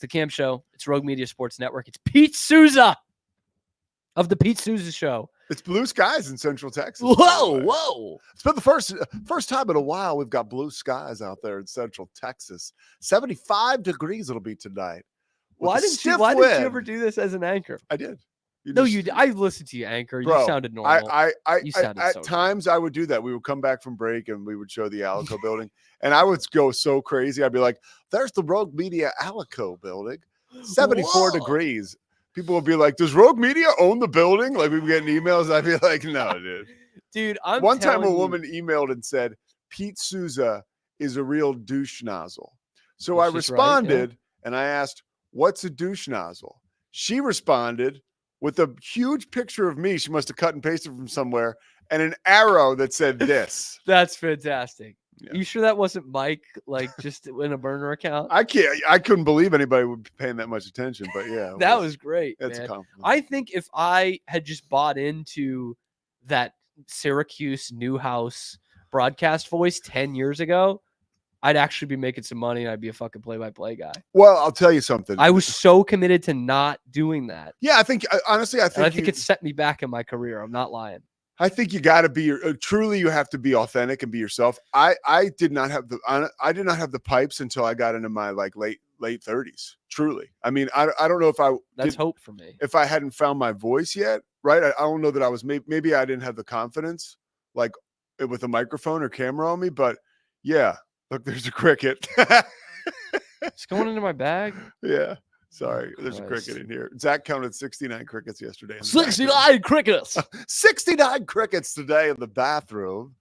the Cam Show. It's Rogue Media Sports Network. It's Pete Souza of the Pete Souza Show. It's blue skies in Central Texas. by the Whoa, way. whoa. It's been the first time in a while we've got blue skies out there in Central Texas. 75 degrees it'll be tonight. with Why a didn't you stiff why didn't wind. you ever do this as an anchor? I did. No, just- I listened to you anchor. Bro, You sounded normal. You sounded at so normal. times I would do that. We would come back from break and we would show the Alico building, and I would go so crazy. I'd be like, "There's the Rogue Media Alico building, 74 Whoa. degrees." People would be like, "Does Rogue Media own the building?" Like we would get emails. I'd be like, "No, dude." Dude, I'm One time a telling you- woman emailed and said, "Pete Souza is a real douche nozzle." So Well, I she's right, yeah. responded and I asked, "What's a douche nozzle?" She responded with a huge picture of me. She must have cut and pasted from somewhere, and an arrow that said this. That's fantastic. Yeah. You sure that wasn't Mike, like just in a burner account? I couldn't believe anybody would be paying that much attention, but yeah, it That was great, that's a man. compliment. I think if I had just bought into that Syracuse Newhouse broadcast voice 10 years ago, I'd actually be making some money and I'd be a fucking play-by-play guy. Well, I'll tell you something. I was so committed to not doing that. yeah, I think honestly, I And I think you- it set me back in my career. I'm not lying. I think you got to be truly. You have to be authentic and be yourself. I did not have the pipes until I got into my like late 30s. Truly, I mean, I don't know if That's hope for me. if I hadn't found my voice yet. Right, I don't know that I was. Maybe I didn't have the confidence, like with a microphone or camera on me. But yeah, look, there's a cricket. It's going into my bag. Yeah, sorry, there's a Christ. cricket in here. Zach counted 69 crickets yesterday. in the bathroom. 69 crickets. 69 crickets today in the bathroom.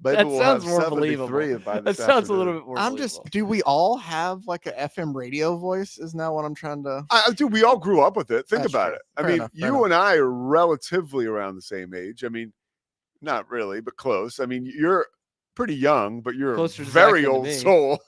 Maybe That we'll sounds have more 73 believable. by That this sounds a little afternoon. bit more I'm just. believable. Do we all have like a FM radio voice? Isn't that what I'm trying to? Dude, we all grew up with it. Think That's about true. it. I Fair mean, enough, fair you enough. and I are relatively around the same age. I mean, not really, but close. I mean, you're pretty young, but you're Closer a to Zach very than to old me. soul.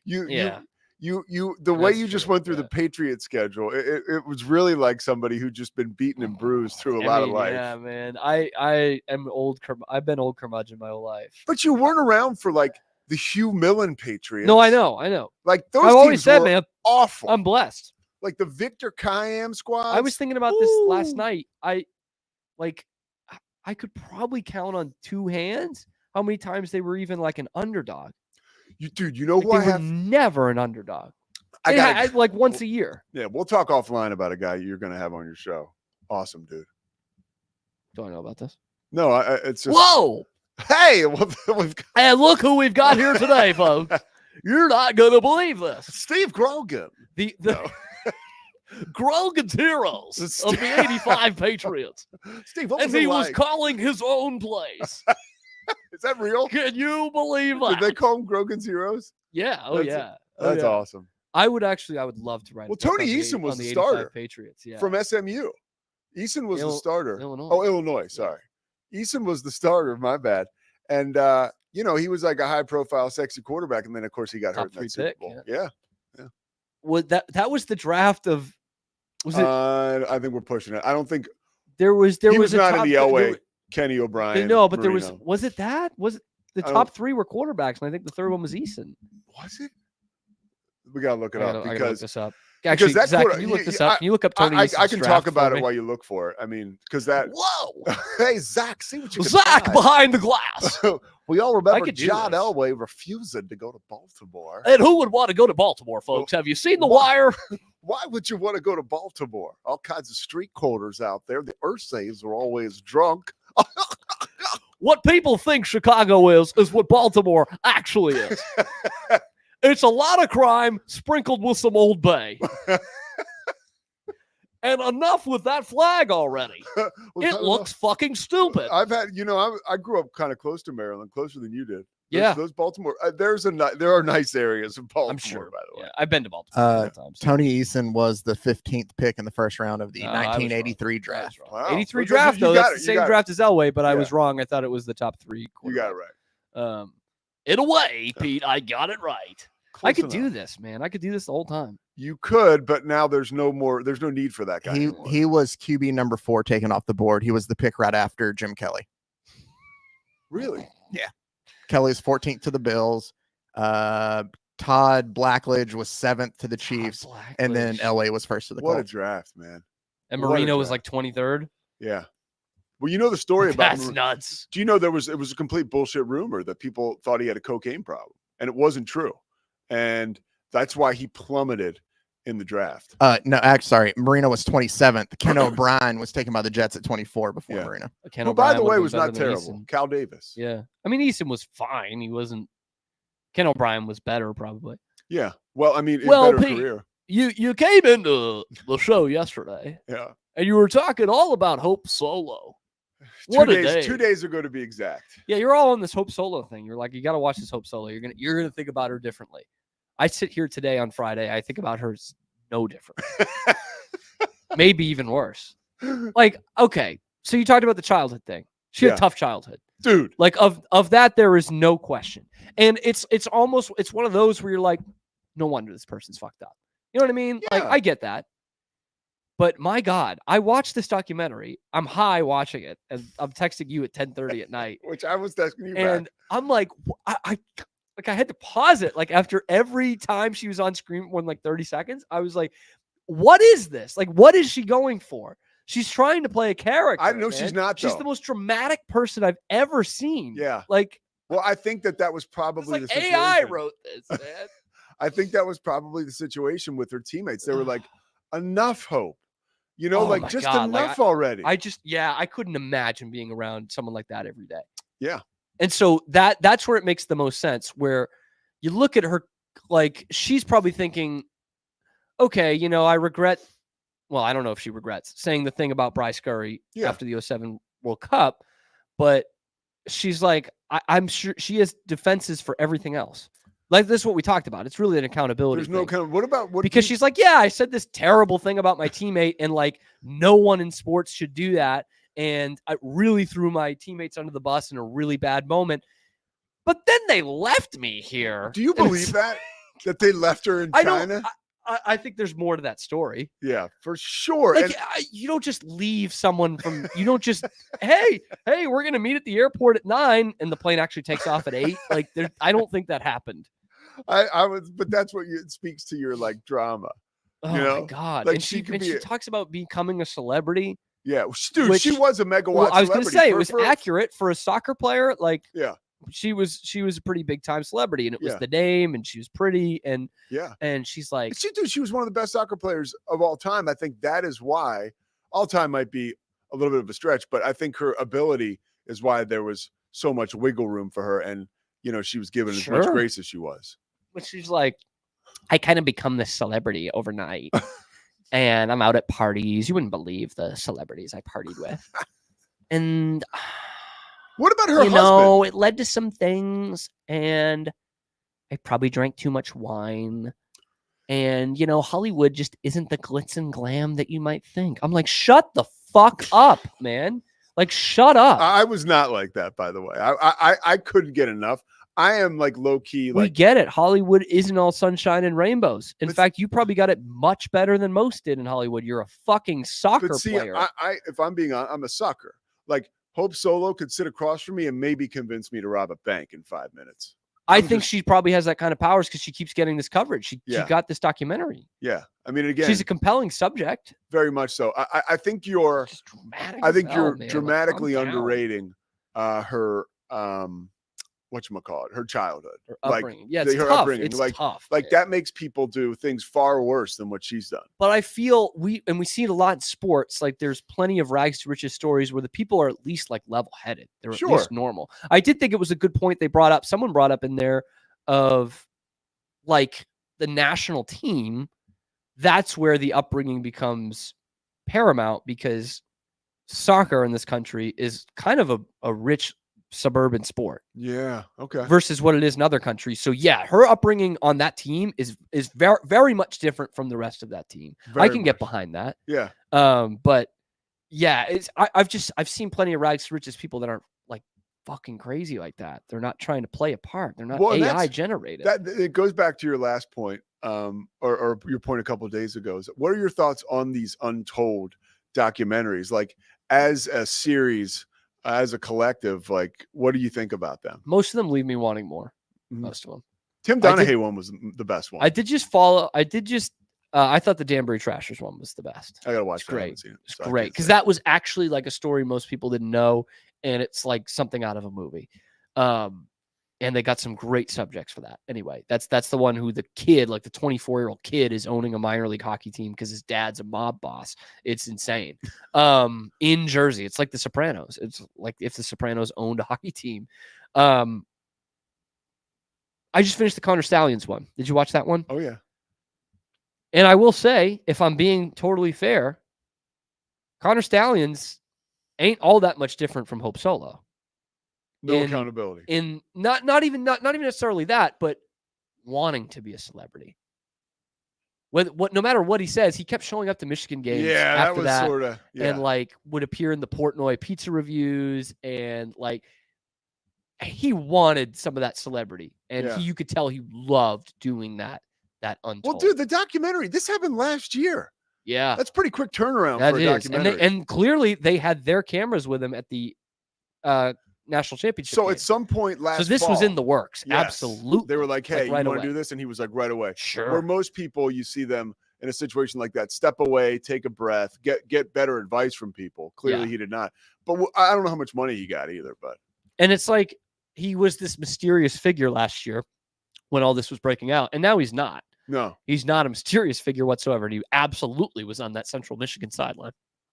you, Yeah. the way That's you just true, went through yeah. the Patriot schedule, it was really like somebody who'd just been beaten and bruised through a lot of life. Yeah, man. I am old. I've been old curmudgeon my whole life. But you weren't around for like the Hugh Millen Patriots. No, I know. Like those I've always teams said, were man, awful. I'm blessed. Like the Victor Kayam squad. I was thinking about this last Ooh. night. I could probably count on two hands how many times they were even like an underdog. Dude, you know Like who they I were have? never an underdog. I They got had, like once a year. yeah, we'll talk offline about a guy you're gonna have on your show. Awesome, dude. Do I know about this? No, it's just Whoa! hey, we've got And look who we've got here today, folks. You're not gonna believe this. Steve Grogan. The No. Grogan's heroes It's of the '85 Patriots, Steve, what and was he it was like? calling his own plays. Is that real? Can you believe Did that? they call him Grogan's Heroes? Yeah. Oh That's- yeah. Oh, That's yeah. awesome. I would love to write. a Well, book Tony on Eason was on the 85 starter Patriots. Yeah. From SMU. Eason was the starter. Illinois. Oh, Illinois. Sorry. Eason was the starter. My bad. And, he was like a high profile, sexy quarterback. And then, of course, he got Top hurt in three that Super pick, Bowl. yeah. Yeah. Was that was the draft of? Was it? I think we're pushing it. I don't think there was he was was a not in top the th- there Elway. wa- Kenny O'Brien. No, but there Marino. was it that? Was it the I don't- top three were quarterbacks, and I think the third one was Eason. Was it? We gotta look it I up gotta look because this up. Actually, that Zach, quarter- can you look y- this y- up? Can you look up Tony I Eason's can draft talk about for it me? while you look for it. I mean, because that. Whoa! Hey, Zach, see what you can Zach find. behind the glass. We all remember could do John this. Elway refusing to go to Baltimore. And who would want to go to Baltimore, folks? Have you seen The Wire? Why would you want to go to Baltimore? All kinds of street corners out there. The Ursays are always drunk. What people think Chicago is what Baltimore actually is. It's a lot of crime sprinkled with some Old Bay. And enough with that flag already. Well, It looks fucking stupid. I've had, I grew up kind of close to Maryland, closer than you did. Yeah. Those Baltimore. There are nice areas in Baltimore. I'm sure. by the way. Yeah, I've been to Baltimore a couple times. Tony Eason was the 15th pick in the first round of the I was wrong. 1983 I was draft. wrong. Wow. 83 Well, draft, you though. got That's it, the you same got it. draft as Elway, but I Yeah. was wrong. I thought it was the top three. You got it quarterbacks. right. In a way, Pete, I got it right. I Close could do enough. this, man. I could do this the whole time. You could, but now there's no need for that guy. He anymore. he was QB number 4 taken off the board. He was the pick right after Jim Kelly. Really? Kelly's 14th to the Bills. Todd Blackledge was 7th to the Chiefs, and then Blackledge. LA was first to the What a Colts. draft, man. And what a Marino was draft. like 23rd. Yeah. Well, you know the story about That's nuts. Do you know it was a complete bullshit rumor that people thought he had a cocaine problem, and it wasn't true, and that's why he plummeted in the draft. No, actually, sorry, Marino was 27th. Ken O'Brien was taken by the Jets at 24 before Yeah. Marino. Ken Who, by O'Brien the would've way, been was better not than terrible. Eason. Cal Davis. Yeah. I mean, Eason was fine. He wasn't. Ken O'Brien was better, probably. Yeah. Well, I mean, Well, better Pete, career. You came into the show yesterday Yeah. and you were talking all about Hope Solo. 2 What a days. day. 2 days ago, to be exact. Yeah, you're all on this Hope Solo thing. You're like, you got to watch this Hope Solo. You're gonna think about her differently. I sit here today on Friday. I think about her no different. Maybe even worse. Like, okay, so you talked about the childhood thing. She had Yeah. a tough childhood. Dude. Like of that, there is no question. And it's almost one of those where you're like, no wonder this person's fucked up. You know what I mean? Like, Yeah. I get that. But my God, I watched this documentary. I'm high watching it, and I'm texting you at 10:30 at night. Which I was texting you And back. I'm like, I had to pause it. Like after every time she was on screen, more than like 30 seconds, I was like, what is this? Like, what is she going for? She's trying to play a character. I know she's man. not, She's though. the most dramatic person I've ever seen. Yeah. Like, Well, I think that was it's probably like the situation. AI wrote this, man. I think that was probably the situation with her teammates. They were like, enough Hope. You know, Oh like my just God, like, enough already. I couldn't imagine being around someone like that every day. Yeah. And so that's where it makes the most sense, where you look at her, like she's probably thinking, okay, you know, I regret, well, I don't know if she regrets saying the thing about Bryce Curry Yeah. after the 07 World Cup, but she's like, I'm sure she has defenses for everything else. Like this is what we talked about. It's really an accountability There's no thing. kind of, what about what? Because she's like, yeah, I said this terrible thing about my teammate, and like no one in sports should do that. And I really threw my teammates under the bus in a really bad moment. But then they left me here. Do you And believe it's- that they left her in I China? don't. I think there's more to that story. Yeah, for sure. Like And you don't just leave someone from. You don't just. hey, we're gonna meet at the airport at 9, and the plane actually takes off at 8. Like I don't think that happened. I was, but that's what it speaks to your like drama. Oh know, my God! like, and she she could and be she a- talks about becoming a celebrity. Yeah, dude, she Which- was a megawatt. Well, I was going to celebrity say it for- was for- accurate for a soccer player. Like, Yeah. she was a pretty big time celebrity, and it was Yeah. the name, and she was pretty, and Yeah, she's like, she was one of the best soccer players of all time. I think that is why all time might be a little bit of a stretch, but I think her ability is why there was so much wiggle room for her, and you know she was given as much Sure. grace as she was. but she's like, I kind of become this celebrity overnight, and I'm out at parties. You wouldn't believe the celebrities I partied with, and What about her you husband? know, it led to some things, and I probably drank too much wine. And, you know, Hollywood just isn't the glitz and glam that you might think. I'm like, shut the fuck up, man. Like, shut up. I was not like that, by the way. I couldn't get enough. I am like low key, We like get it. Hollywood isn't all sunshine and rainbows. In But- fact, you probably got it much better than most did in Hollywood. You're a fucking soccer but see, player. I if I'm being honest, I'm a sucker. Like Hope Solo could sit across from me and maybe convince me to rob a bank in 5 minutes. I I'm think just- she probably has that kind of powers because she keeps getting this coverage. She Yeah. got this documentary. Yeah, I mean, again, She's a compelling subject. very much so. I think you're Just dramatic I as think hell, you're man. Like, dramatically calm down. underrating her whatchamacallit, her childhood. Her Like, upbringing. Yeah, it's her tough. upbringing, It's like- tough. Like man. that makes people do things far worse than what she's done. But I feel we see it a lot in sports. Like there's plenty of rags to riches stories where the people are at least like level headed. They're at Sure. least normal. I did think it was a good point they brought up. Someone brought up in there of like the national team. That's where the upbringing becomes paramount because soccer in this country is kind of a rich suburban sport Yeah. Okay. versus what it is in other countries. So yeah, her upbringing on that team is very very much different from the rest of that team. I Very can get much. behind that. Yeah. But yeah, I've seen plenty of rags to riches people that aren't like fucking crazy like that. They're not trying to play a part. They're not Well, and AI that's- generated. That it goes back to your last point, or your point a couple of days ago. Is what are your thoughts on these untold documentaries? Like as a series, as a collective, like what do you think about them? Most of them leave me wanting more. Mhm. Most of them. Tim I did- Donahue one was the best one. I did just follow. I thought the Danbury Trashers one was the best. I gotta watch It's that. I haven't great. seen it, It's so I great can't because say. that was actually like a story most people didn't know, and it's like something out of a movie. And they got some great subjects for that. Anyway, that's the one who the kid, like the 24-year-old kid, is owning a minor league hockey team because his dad's a mob boss. It's insane. In Jersey, it's like The Sopranos. It's like if The Sopranos owned a hockey team. I just finished the Connor Stallions one. Did you watch that one? Oh yeah. And I will say, if I'm being totally fair, Connor Stallions ain't all that much different from Hope Solo. No In- accountability. In not even necessarily that, but wanting to be a celebrity. No matter what he says, he kept showing up to Michigan games. Yeah, that after was sort of and like would appear in the Portnoy pizza reviews, and like he wanted some of that celebrity, and Yeah. you could tell he loved doing that. That untold. Well, dude, the documentary. This happened last year. Yeah, That's pretty quick turnaround that for a is, documentary. and clearly they had their cameras with him at the national championship. so game. at some point last So this was fall, in the works. yes, Absolutely, They were like, "Hey, right you want away. to do this?" And he was like, "Right away." Sure. Where most people, you see them in a situation like that, step away, take a breath, get better advice from people. Clearly, Yeah. he did not. But I don't know how much money he got either. But And it's like he was this mysterious figure last year when all this was breaking out, and now he's not. no. He's not a mysterious figure whatsoever. And he absolutely was on that Central Michigan sideline.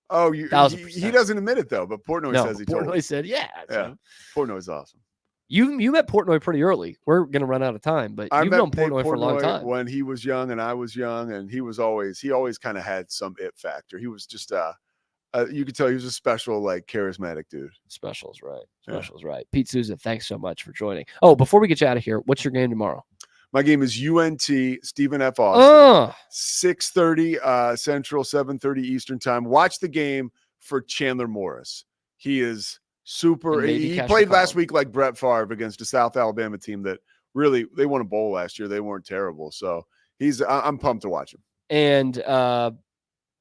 Oh, 1000%. he doesn't admit it though. But Portnoy No, says he told. Portnoy him. said, "Yeah, Yeah. Portnoy's awesome. You met Portnoy pretty early. We're gonna run out of time, but I you've met known Dave Portnoy for a long time." when he was young and I was young, and he always kind of had some it factor. He was just you could tell he was a special, like charismatic dude. Specials, right? Yeah. Specials, right? Pete Souza, thanks so much for joining. Oh, before we get you out of here, what's your game tomorrow? My game is UNT Stephen F. Austin. Oh, 6:30 Central, 7:30 Eastern time. Watch the game for Chandler Morris. He is super. And maybe He catch played the last column. week like Brett Favre against a South Alabama team that really they won a bowl last year. They weren't terrible, so I'm pumped to watch him. and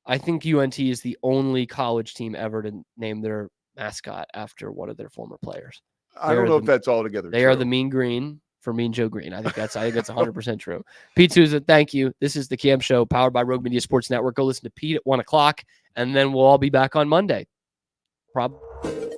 I think UNT is the only college team ever to name their mascot after one of their former players. I don't know if that's altogether. They are true. the Mean Green for Mean Joe Green. I think that's 100% true. Pete Souza, thank you. This is the Cam Show powered by Rogue Media Sports Network. Go listen to Pete at 1:00, and then we'll all be back on Monday. Probably.